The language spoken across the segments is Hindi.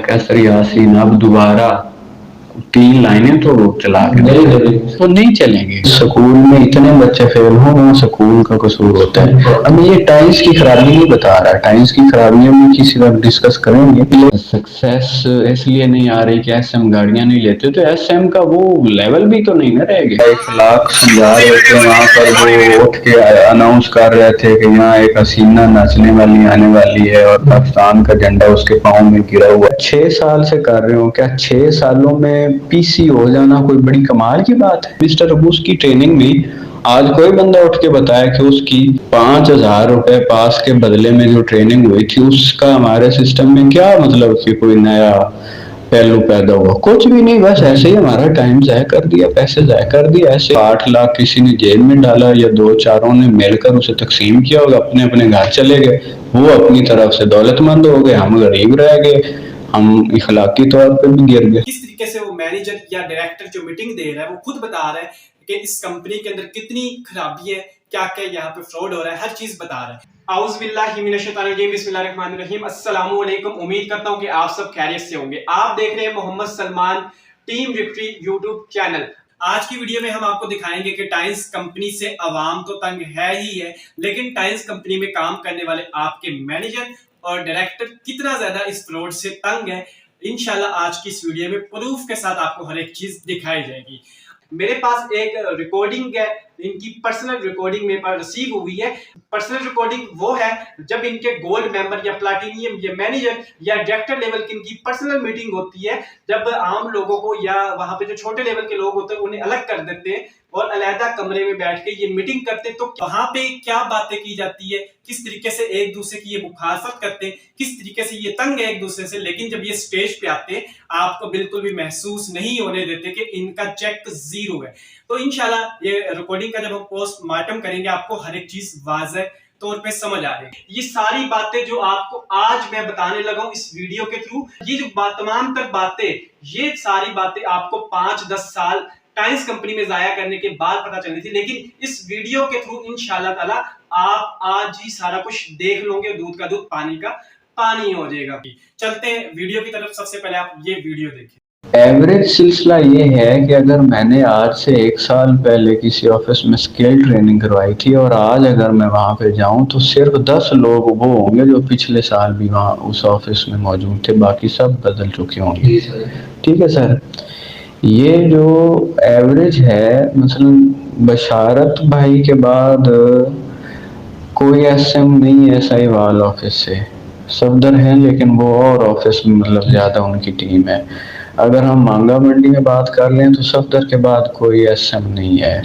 कैसर यासीन अब दोबारा 3 लाइनें तो चला के तो नहीं चलेंगे। स्कूल में इतने बच्चे फेल हो, वहाँ स्कूल का कसूर होता है। अब ये टाइम्स की खराबी नहीं बता रहा, टाइम्स की खराबियां भी किसी वक्त डिस्कस करेंगे। सक्सेस इसलिए नहीं आ रही कि एसएम गाड़ियां नहीं लेते, तो एसएम का वो लेवल भी तो नहीं ना रह गया। 1 लाख समझा रहे थे वहाँ पर, वो उठ के अनाउंस कर रहे थे कि यहाँ एक हसीना नाचने वाली आने वाली है और पाकिस्तान का झंडा उसके पाँव में गिरा हुआ। 6 साल से कर रहे हो, क्या 6 सालों में पीसी हो जाना कोई बड़ी कमाल की बात है? मिस्टर अबूस की ट्रेनिंग में आज कोई बंदा उठ के बताया कि उसकी 5,000 रुपए पास के बदले में जो ट्रेनिंग हुई थी उसका हमारे सिस्टम में क्या मतलब कि कोई नया पहलू पैदा हुआ? कुछ भी नहीं, बस ऐसे ही हमारा टाइम जाया कर दिया, पैसे जाया कर दिया। ऐसे 8 लाख किसी ने जेब में डाला या 2-4 ने मिलकर उसे तकसीम किया होगा, अपने अपने घर चले गए। वो अपनी तरफ से दौलतमंद हो गए, हम गरीब रह गए, हम इखलाकी तौर पर भी गिर गए। किस तरीके से वो मैनेजर या डायरेक्टर जो मीटिंग दे रहा है वो खुद बता रहा है कि इस कंपनी के अंदर कितनी खराबी है, क्या क्या यहाँ पे फ्रॉड हो रहा है, हर चीज बता रहा है। बिस्मिल्लाहिर्रहमानिर्रहीम। उम्मीद करता हूँ कि आप सब खैरियत से होंगे। आप देख रहे हैं Mohammad Salman team victory YouTube channel. आज की वीडियो में हम आपको दिखाएंगे कि टाइम्स कंपनी से अवाम तो तंग है ही है, लेकिन टाइम्स कंपनी में काम करने वाले आपके मैनेजर और डायरेक्टर कितना ज्यादा इस फ्रॉड से तंग है। इंशाल्लाह आज की इस वीडियो में प्रूफ के साथ आपको हर एक चीज दिखाई जाएगी। मेरे पास एक रिकॉर्डिंग है, इनकी पर्सनल रिकॉर्डिंग मेरे पास रिसीव हुई है। पर्सनल रिकॉर्डिंग वो है जब इनके गोल्ड मेंबर या प्लैटिनियम या मैनेजर या डायरेक्टर लेवल की इनकी पर्सनल मीटिंग होती है, जब आम लोगों को या वहां पे जो छोटे लेवल के लोग होते हैं उन्हें अलग कर देते हैं और अलहदा कमरे में बैठ के ये मीटिंग करते हैं। तो वहां पे क्या बातें की जाती है, किस तरीके से एक दूसरे की ये मुखालफत करते हैं, किस तरीके से ये तंग है एक दूसरे से, लेकिन जब ये स्टेज पे आते हैं आपको बिल्कुल भी महसूस नहीं होने देते कि इनका चेक 0 है। तो इंशाल्लाह ये रिकॉर्डिंग का जब हम पोस्टमार्टम करेंगे आपको हर एक चीज वाज़ेह तौर पे समझ आ रही है। ये सारी बातें जो आपको आज मैं बताने लगा हूं इस वीडियो के थ्रू, ये जो तमाम तर बातें, ये सारी बातें आपको 5-10 साल टाइम्स कंपनी में जाया करने के बाद पता चलनी थी, लेकिन इस वीडियो के थ्रू इंशाल्लाह ताला आप आज ही सारा कुछ देख लोगे, दूध का दूध पानी का पानी हो जाएगा। चलते हैं वीडियो की तरफ। सबसे पहले आप ये वीडियो देखिए। एवरेज सिलसिला ये है कि अगर मैंने आज से 1 साल पहले किसी ऑफिस में स्किल ट्रेनिंग करवाई थी और आज अगर मैं वहां पे जाऊं तो सिर्फ 10 लोग वो होंगे जो पिछले साल भी वहां उस ऑफिस में मौजूद थे, बाकी सब बदल चुके होंगे। ठीक है सर, ये जो एवरेज है, मसलन बशारत भाई के बाद कोई एसएम नहीं है साहिवाल ऑफिस से, सफदर हैं लेकिन वो और ऑफिस में मतलब ज्यादा उनकी टीम है। अगर हम मांगा मंडी में बात कर लें तो सफदर के बाद कोई एसएम नहीं है।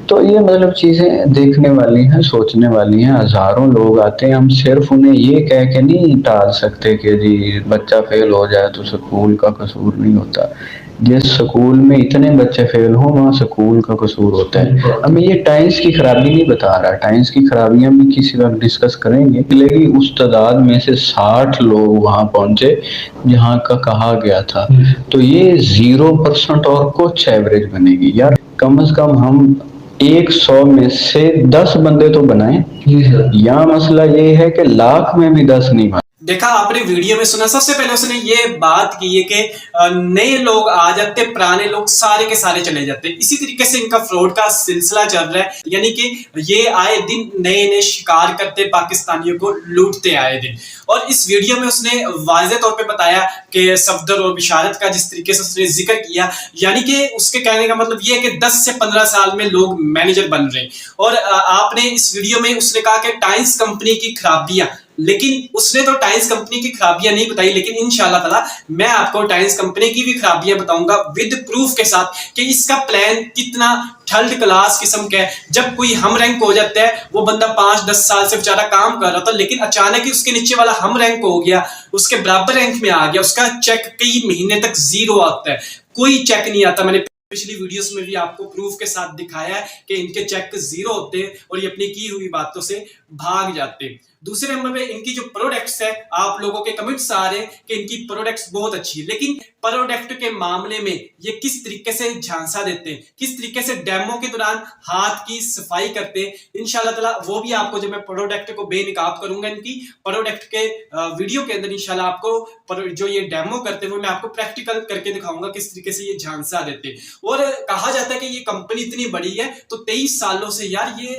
तो ये मतलब चीजें देखने वाली हैं, सोचने वाली हैं। हजारों लोग आते हैं, हम सिर्फ उन्हें ये कह के नहीं टाल सकते कि जी बच्चा फेल हो जाए तो स्कूल का कसूर नहीं होता। जिस स्कूल में इतने बच्चे फेल हो वहाँ स्कूल का कसूर होता है। अब ये टाइम्स की खराबी नहीं बता रहा, टाइम्स की खराबियां भी किसी वक्त डिस्कस करेंगे। लेकिन उस तादाद में से 60 लोग वहां पहुंचे जहां का कहा गया था, तो ये 0% और कुछ एवरेज बनेगी यार। कम से कम हम 100 में से 10 बंदे तो बनाए। यहाँ मसला ये है कि लाख में भी 10 नहीं। देखा आपने वीडियो में सुना, सबसे पहले उसने ये बात की है कि नए लोग आ जाते, पुराने लोग सारे के सारे चले जाते। इसी तरीके से इनका फ्रॉड का सिलसिला चल रहा है, यानी कि ये आए दिन नए नए शिकार करते, पाकिस्तानियों को लूटते आए दिन। और इस वीडियो में उसने वाज़ेह तौर पे बताया कि सफदर और बिशारत का जिस तरीके से उसने जिक्र किया, यानी कि उसके कहने का मतलब ये है कि 10 से 15 साल में लोग मैनेजर बन रहे हैं। और आपने इस वीडियो में उसने कहा कि टाइम्स कंपनी की खराबियां, लेकिन उसने तो टाइम्स कंपनी की खराबियां नहीं बताई, लेकिन इंशाल्लाह ताला मैं आपको टाइम्स कंपनी की भी खराबियां बताऊंगा विद प्रूफ के साथ कि इसका प्लान कितना थर्ड क्लास किस्म का है। जब कोई हम रैंक हो जाता है, वो बंदा 5-10 साल से बेचारा काम कर रहा था, लेकिन अचानक ही उसके नीचे वाला हम रैंक हो गया, उसके बराबर रैंक में आ गया, उसका चेक कई महीने तक 0 आता है, कोई चेक नहीं आता। मैंने पिछली वीडियोस में भी आपको प्रूफ के साथ दिखाया है कि इनके चेक 0 होते हैं और ये अपनी की हुई बातों से भाग जाते हैं। दूसरे नंबर पे इनकी जो प्रोडक्ट्स है, आप लोगों के कमेंट्स आ रहे हैं कि इनकी प्रोडक्ट्स बहुत अच्छी है, लेकिन प्रोडक्ट के मामले में ये किस तरीके से झांसा देते हैं, किस तरीके से डेमो के दौरान हाथ की सफाई करते हैं, इंशाल्लाह ताला वो भी आपको जब मैं प्रोडक्ट को बेनकाब करूंगा इनकी प्रोडक्ट के वीडियो के अंदर, इंशाल्लाह आपको जो ये डेमो करते हैं वो मैं आपको प्रैक्टिकल करके दिखाऊंगा किस तरीके से ये झांसा देते हैं। और कहा जाता है कि ये कंपनी इतनी बड़ी है तो 23 सालों से यार ये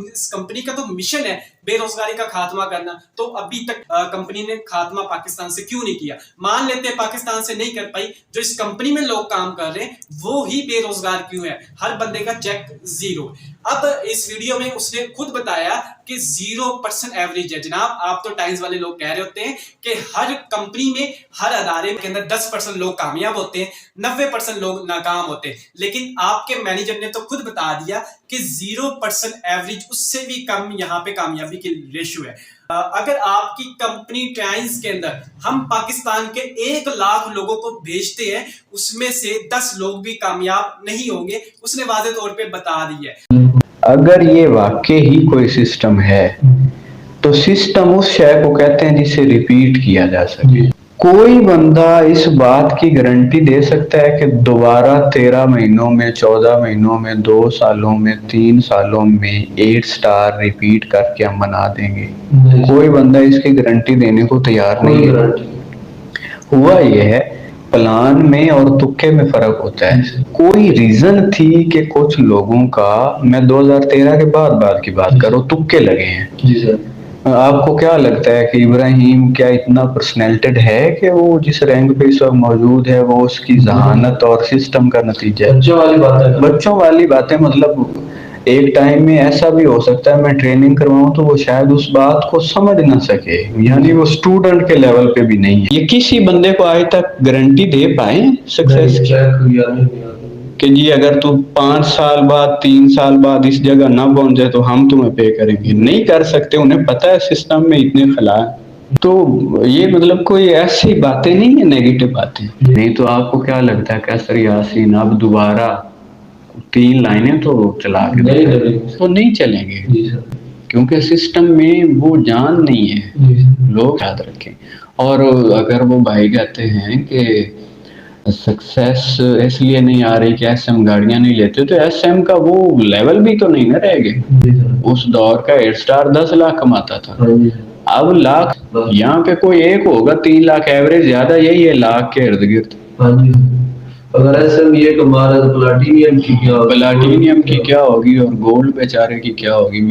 इस कंपनी का तो मिशन है बेरोजगारी का खात्मा करना, तो अभी तक कंपनी ने खात्मा पाकिस्तान से क्यों नहीं किया। मान लेते हैं पाकिस्तान से नहीं कर पाई, जो इस कंपनी में लोग काम कर रहे हैं वो ही बेरोजगार क्यों है, हर बंदे का चेक जीरो। अब इस वीडियो में उसने खुद बताया कि 0% एवरेज है। जनाब आप तो टाइम्स वाले लोग कह रहे होते हैं कि हर कंपनी में, हर अदारे के अंदर 10% लोग कामयाब होते हैं, 90% लोग नाकाम होते हैं, लेकिन आपके मैनेजर ने तो खुद बता दिया कि 0% एवरेज, उससे भी कम यहाँ पे कामयाबी की रेशियो है। अगर आपकी कंपनी टाइम्स के अंदर हम पाकिस्तान के 1 लाख लोगों को भेजते हैं, उसमें से 10 लोग भी कामयाब नहीं होंगे, उसने वाज़ेह तौर पे बता दिया है। अगर ये वाकई ही कोई सिस्टम है तो सिस्टम उस शय को कहते हैं जिसे रिपीट किया जा सके। कोई बंदा इस बात की गारंटी दे सकता है कि दोबारा 13 महीनों में, 14 महीनों में, 2 सालों में, 3 सालों में 8 स्टार रिपीट करके हम बना देंगे? कोई बंदा इसकी गारंटी देने को तैयार नहीं है। हुआ यह है, प्लान में और तुक्के में फर्क होता है। कोई रीजन थी कि कुछ लोगों का, मैं 2013 के बाद की बात करो, तुक्के लगे हैं। जी सर। आपको क्या लगता है कि इब्राहिम क्या इतना पर्सनैलिटेड है कि वो जिस रैंक पे इस वक्त मौजूद है वो उसकी जहानत और सिस्टम का नतीजा है? बच्चों वाली बातें मतलब एक टाइम में ऐसा भी हो सकता है मैं ट्रेनिंग करवाऊं तो वो शायद उस बात को समझ ना सके, यानी वो स्टूडेंट के लेवल पे भी नहीं है। ये किसी बंदे को आज तक गारंटी दे पाए सक्सेस की कि जी अगर तू 5 साल बाद, 3 साल बाद इस जगह ना पहुंच जाए तो हम तुम्हें पे करेंगे? नहीं कर सकते, उन्हें पता है सिस्टम में इतने खला है। तो ये मतलब कोई ऐसी बातें नहीं है, नेगेटिव बातें नहीं। तो आपको क्या लगता है कैसर यासीन अब दोबारा 3 लाइनें तो चला के तो नहीं चलेंगे, क्योंकि सिस्टम में वो जान नहीं है, लोग याद रखें। और अगर वो भाई कहते हैं कि सक्सेस इसलिए नहीं आ रही कि एसएम गाड़ियां नहीं लेते, तो एसएम का वो लेवल भी तो नहीं ना रहेगा। उस दौर का 8 स्टार 10 लाख कमाता था, अब लाख, यहाँ पे कोई एक होगा 3 लाख एवरेज, ज्यादा यही है लाख के इर्द गिर्द। अगर एसएम ये कमा रहा है तो प्लाटीनियम की क्या होगी और गोल्ड बेचारे की क्या होगी।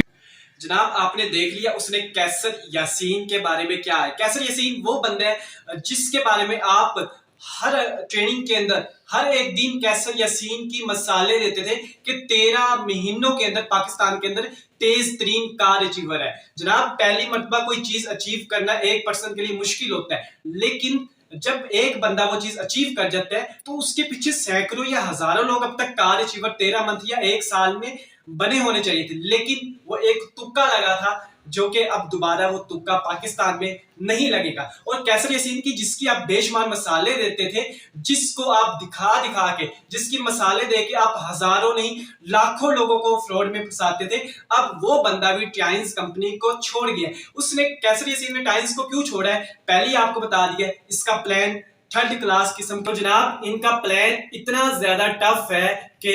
जनाब आपने देख लिया उसने कैसर यासीन के बारे में क्या है। कैसर यासीन वो बंदा है जिसके बारे में आप हर ट्रेनिंग के अंदर हर एक दिन कैसर यासीन की मसाले देते थे कि 13 महीनों के अंदर पाकिस्तान के अंदर तेज तरीन कार अचीवर है। जनाब पहली मर्तबा कोई चीज अचीव करना एक पर्सन के लिए मुश्किल होता है, लेकिन जब एक बंदा वो चीज अचीव कर जाता है तो उसके पीछे सैकड़ों या हजारों लोग अब तक कार अचीवर 13 मंथ या 1 साल में बने होने चाहिए थे, लेकिन वो एक तुक्का लगा था जो कि अब दोबारा वो तुक्का पाकिस्तान में नहीं लगेगा। और कैसर यासीन की जिसकी आप बेशुमार मसाले देते थे, जिसको आप दिखा दिखा के, जिसकी मसाले दे के आप हजारों नहीं लाखों लोगों को फ्रॉड में फंसाते थे, अब वो बंदा भी टाइम्स कंपनी को छोड़ गया। उसने, कैसर यासीन ने टाइम्स को क्यों छोड़ा है पहले ही आपको बता दिया, इसका प्लान 3rd क्लास किस्म का। जनाब इनका प्लान इतना ज्यादा टफ है कि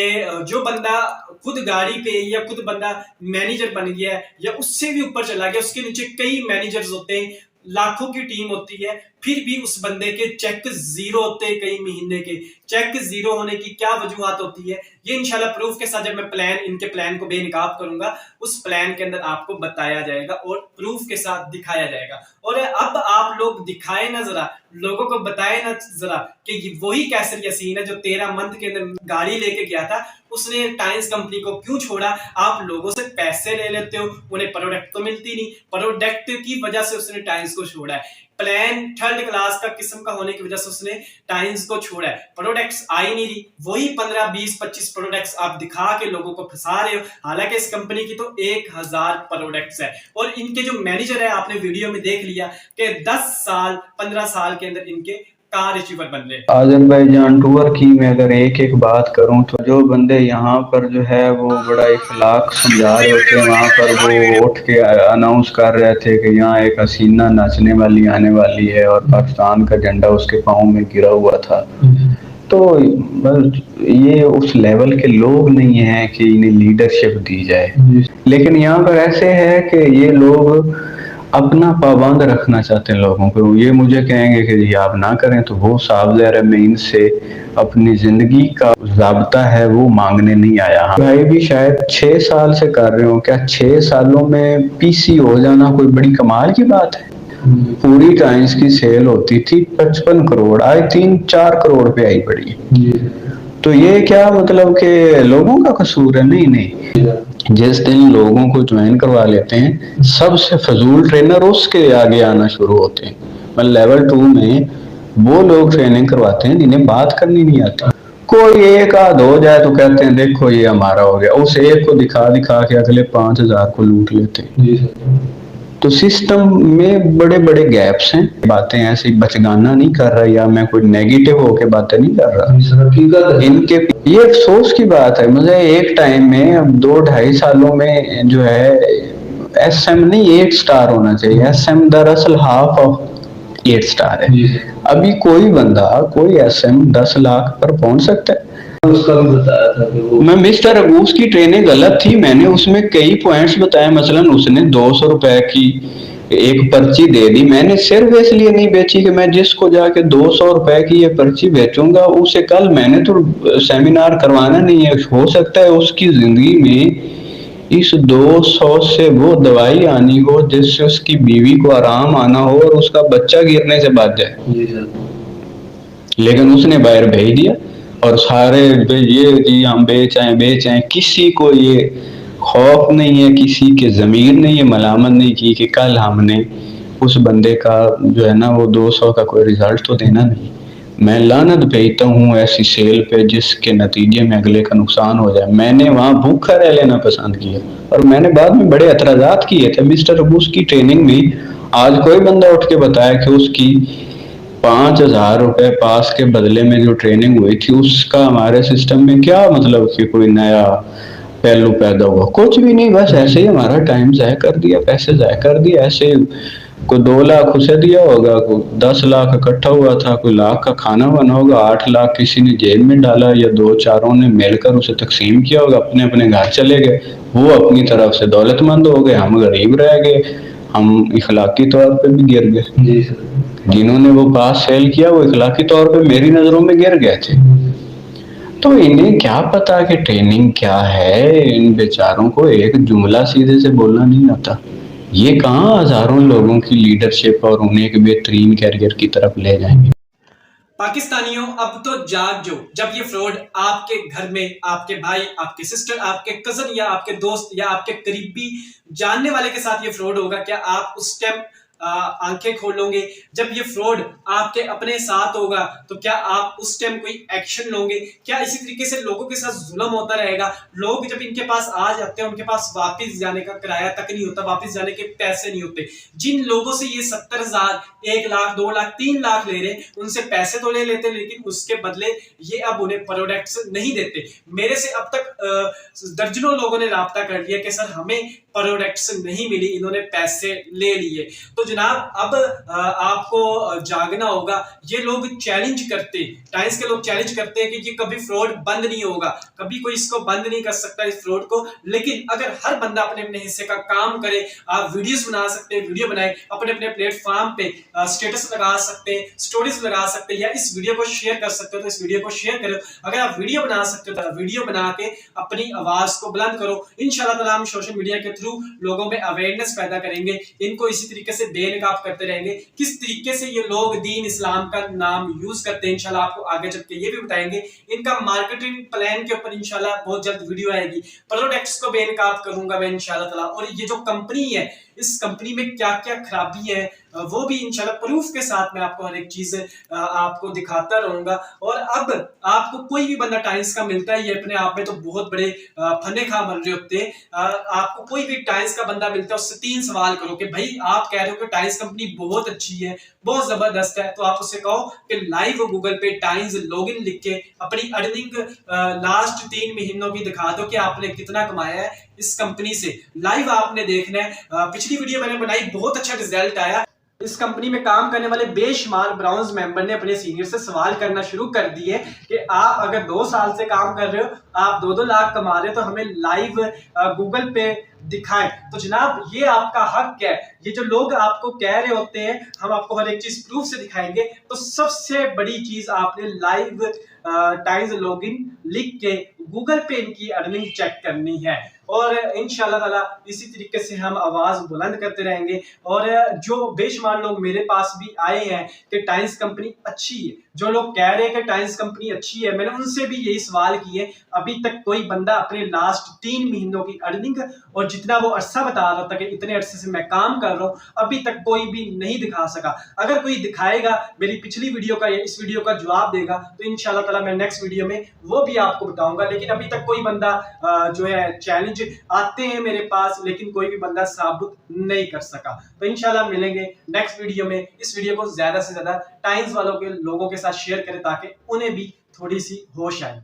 जो बंदा खुद गाड़ी पे या खुद बंदा मैनेजर बन गया है या उससे भी ऊपर चला गया, उसके नीचे कई मैनेजर्स होते हैं, लाखों की टीम होती है, फिर भी उस बंदे के चेक जीरो होते हैं। कई महीने के चेक जीरो होने की क्या वजूहत होती है, ये इंशाल्लाह प्रूफ के साथ जब मैं इनके प्लान को बेनकाब करूंगा, उस प्लान के अंदर आपको बताया जाएगा और प्रूफ के साथ दिखाया जाएगा। और अब आप लोग दिखाए ना जरा, लोगों को बताए ना जरा कि वही कैसर यासीन है जो 13 मंथ के अंदर गाड़ी लेके गया था, उसने टाइम्स कंपनी को क्यों छोड़ा। आप लोगों से पैसे ले लेते हो, उन्हें प्रोडक्ट तो मिलती नहीं, प्रोडक्ट की वजह से उसने टाइम्स को छोड़ा है। प्लान 3rd क्लास का किस्म का होने की वजह से उसने टाइम्स को छोड़ा है। प्रोडक्ट्स आई नहीं रही, वही 15, 20, 25 प्रोडक्ट्स आप दिखा के लोगों को फंसा रहे हो, हालांकि इस कंपनी की तो 1000 प्रोडक्ट्स है। और इनके जो मैनेजर है आपने वीडियो में देख लिया कि 10 साल 15 साल के अंदर इनके कार अचीवर बन ले। अजरबैजान टूर की मैं अगर एक एक बात करूं तो जो बंदे यहाँ पर जो है वो बड़ा इखलाक समझा रहे होते हैं, वहाँ पर वो उठ के अनाउंस कर रहे थे कि यहाँ एक हसीना नाचने वाली आने वाली है और पाकिस्तान का झंडा उसके पाँव में गिरा हुआ था। तो बस ये उस लेवल के लोग नहीं हैं कि इन्हें लीडरशिप दी जाए। लेकिन यहाँ पर ऐसे है कि ये लोग अपना पाबंद रखना चाहते हैं लोगों को। ये मुझे कहेंगे कि ये आप ना करें तो वो साफ ज़ाहिर है मैं इनसे अपनी ज़िंदगी का ज़ाब्ता है वो मांगने नहीं आया। भाई भी शायद 6 साल से कर रहे हो, क्या 6 सालों में पीसी हो जाना कोई बड़ी कमाल की बात है? पूरी टाइम्स की सेल होती थी 55 करोड़, आज 3-4 करोड़ पे आई पड़ी। तो ये क्या मतलब कि लोगों का कसूर है? नहीं नहीं, जिस दिन लोगों को ज्वाइन करवा लेते हैं सबसे फजूल ट्रेनर उसके आगे आना शुरू होते हैं। मतलब लेवल 2 में वो लोग ट्रेनिंग करवाते हैं जिन्हें बात करनी नहीं आती। कोई एक आध हो जाए तो कहते हैं देखो ये हमारा हो गया, उस एक को दिखा दिखा के अगले 5,000 को लूट लेते हैं। तो सिस्टम में बड़े बड़े गैप्स हैं। बातें ऐसी बचगाना नहीं कर रहा या मैं कोई नेगेटिव होके बातें नहीं कर रहा, इनके ये अफसोस की बात है। मुझे एक टाइम में अब 2-2.5 सालों में जो है एसएम नहीं 8 स्टार होना चाहिए। एसएम दरअसल हाफ ऑफ 8 स्टार है। अभी कोई बंदा कोई एसएम 10 लाख पर पहुंच सकता है? उसका भी बताया था कि वो मैं मिस्टर अबूस की ट्रेनिंग गलत थी, मैंने उसमें कई पॉइंट्स बताए। मसलन उसने 200 रुपए की एक पर्ची दे दी, मैंने सिर्फ इसलिए नहीं बेची कि मैं जिसको जाके 200 रुपए की ये पर्ची बेचूंगा उसे कल मैंने तो सेमिनार करवाना नहीं है। हो सकता है उसकी जिंदगी में इस 200 से वो दवाई आनी हो जिससे उसकी बीवी को आराम आना हो और उसका बच्चा गिरने से बच जाए, लेकिन उसने बाहर भेज दिया। और सारे ये जी हम बेच आए, किसी को ये खौफ नहीं है, किसी के ज़मीर ने ये मलामत नहीं की कि कल हमने उस बंदे का जो है ना वो 200 का कोई रिजल्ट तो देना नहीं। मैं लानत भेजता हूँ ऐसी सेल पे जिसके नतीजे में अगले का नुकसान हो जाए। मैंने वहाँ भूखा रह लेना पसंद किया और मैंने बाद में बड़े एतराज़ात किए थे। मिस्टर अबूस की ट्रेनिंग में आज कोई बंदा उठ के बताया कि उसकी 5,000 रुपए पास के बदले में जो ट्रेनिंग हुई थी उसका हमारे सिस्टम में क्या मतलब कि कोई नया पहलू पैदा हुआ? कुछ भी नहीं, बस ऐसे ही हमारा टाइम ज़ाया कर दिया, पैसे ज़ाया कर दिया। ऐसे कोई 2 लाख उसे दिया होगा, कोई 10 लाख इकट्ठा हुआ था, कोई लाख का खाना बना होगा, 8 लाख किसी ने जेब में डाला या 2-4 ने मिलकर उसे तकसीम किया होगा, अपने अपने घर चले गए। वो अपनी तरफ से दौलतमंद हो गए, हम गरीब रह गए, हम इखलाकी तौर पे भी गिर गए। जिन्होंने वो पास सेल किया वो इखलाकी तौर पे मेरी नजरों में गिर गए थे। तो इन्हें क्या पता कि ट्रेनिंग क्या है? इन बेचारों को एक जुमला सीधे से बोलना नहीं आता। ये कहाँ हजारों लोगों की लीडरशिप और उन्हें एक बेहतरीन कैरियर की तरफ ले जाएंगे। पाकिस्तानियों अब तो जाग जो, जब ये फ्रॉड आपके घर में आपके भाई, आपके सिस्टर, आपके कजन या आपके दोस्त या आपके करीबी जानने वाले के साथ ये फ्रॉड होगा, क्या आप उस टाइम आंखें खोलोगे? जब ये फ्रॉड आपके अपने साथ होगा तो क्या आप उस टाइम कोई एक्शन लोगे? क्या इसी तरीके से लोगों के साथ जुल्म होता रहेगा? लोग जब इनके पास आ जाते हैं उनके पास वापस जाने का किराया तक नहीं होता, वापस जाने के पैसे नहीं होते। जिन लोगों से ये 70,000, 1 लाख, 2 लाख, 3 लाख ले रहे उनसे पैसे तो ले लेते, लेकिन उसके बदले ये अब उन्हें प्रोडक्ट्स नहीं देते। मेरे से अब तक दर्जनों लोगों ने राब्ता कर लिया कि सर हमें प्रोडक्ट्स नहीं मिली, इन्होंने पैसे ले लिए। तो जनाब अब आपको जागना होगा। ये लोग चैलेंज करते, टाइम्स के लोग चैलेंज करते हैं कि ये कभी फ्रॉड बंद नहीं होगा, कभी कोई इसको बंद नहीं कर सकता इस फ्रॉड को। लेकिन अगर हर बंदा अपने अपने हिस्से का काम करे, आप वीडियोस बना सकते हैं, वीडियो बनाए अपने अपने प्लेटफॉर्म पे, स्टेटस लगा सकते हैं, स्टोरीज लगा सकते हैं, या इस वीडियो को शेयर कर सकते हो तो इस वीडियो को शेयर करो। अगर आप वीडियो बना सकते हो तो वीडियो बना के अपनी आवाज को बुलंद करो। इंशाल्लाह ताला हम सोशल मीडिया के थ्रू लोगों में अवेयरनेस पैदा करेंगे, इनको इसी तरीके से बेनकाब करते रहेंगे। किस तरीके से ये लोग दीन इस्लाम का नाम यूज करते हैं इंशाल्लाह आपको आगे चल के ये भी बताएंगे। इनका मार्केटिंग प्लान के ऊपर इंशाल्लाह बहुत जल्द वीडियो आएगी। प्रोडक्ट्स को बेनकाब करूंगा मैं इंशाल्लाह ताला, और ये जो कंपनी है इस कंपनी में क्या क्या खराबी है वो भी इंशाल्लाह प्रूफ के साथ मैं आपको हर एक चीज आपको दिखाता रहूंगा। और अब आपको कोई भी बंदा टाइम्स का मिलता है, ये अपने आप में तो बहुत बड़े फने खा बन रहे होते हैं। आपको कोई भी टाइम्स का बंदा मिलता है उससे 3 सवाल करो कि भाई आप कह रहे हो कि टाइम्स कंपनी बहुत अच्छी है, बहुत जबरदस्त है। तो आप उससे कहो कि लाइव गूगल पे टाइम्स लॉगिन लिख के अपनी अर्निंग लास्ट 3 महीनों की दिखा दो कि आपने कितना कमाया है इस कंपनी से। लाइव आपने देखना है। पिछली वीडियो मैंने बनाई, बहुत अच्छा रिजल्ट आया। इस कंपनी में काम करने वाले बेशुमार ब्राउन्स मेंबर ने अपने सीनियर से सवाल करना शुरू कर दिए कि आप अगर 2 साल से काम कर रहे हो, आप 2-2 लाख कमा रहे हो, तो हमें लाइव गूगल पे दिखाएं। तो जनाब ये आपका हक है। ये जो लोग आपको कह रहे होते हैं हम आपको हर एक चीज प्रूफ से दिखाएंगे, तो सबसे बड़ी चीज आपने लाइव टाइम्स लॉगिन लिख के गूगल पे इनकी अर्निंग चेक करनी है। और इंशाल्लाह ताला इसी तरीके से हम आवाज बुलंद करते रहेंगे। और जो बेशुमार लोग मेरे पास भी आए हैं कि टाइम्स कंपनी अच्छी है, जो लोग कह रहे हैं कि टाइम्स कंपनी अच्छी है, मैंने उनसे भी यही सवाल किए। अभी तक कोई बंदा अपने लास्ट 3 महीनों की अर्निंग और जितना वो अरसा बता रहा था कि इतने अरसे से मैं काम कर रहा हूँ, अभी तक कोई भी नहीं दिखा सका। अगर कोई दिखाएगा, मेरी पिछली वीडियो का या इस वीडियो का जवाब देगा, तो इंशाल्लाह ताला मैं नेक्स्ट वीडियो में वो भी आपको बताऊंगा। लेकिन अभी तक कोई बंदा जो है चैलेंज आते हैं मेरे पास, लेकिन कोई भी बंदा साबित नहीं कर सका। तो इंशाल्लाह मिलेंगे नेक्स्ट वीडियो में। इस वीडियो को ज्यादा से ज्यादा टाइम्स वालों के लोगों के साथ शेयर करें ताकि उन्हें भी थोड़ी सी होश आए।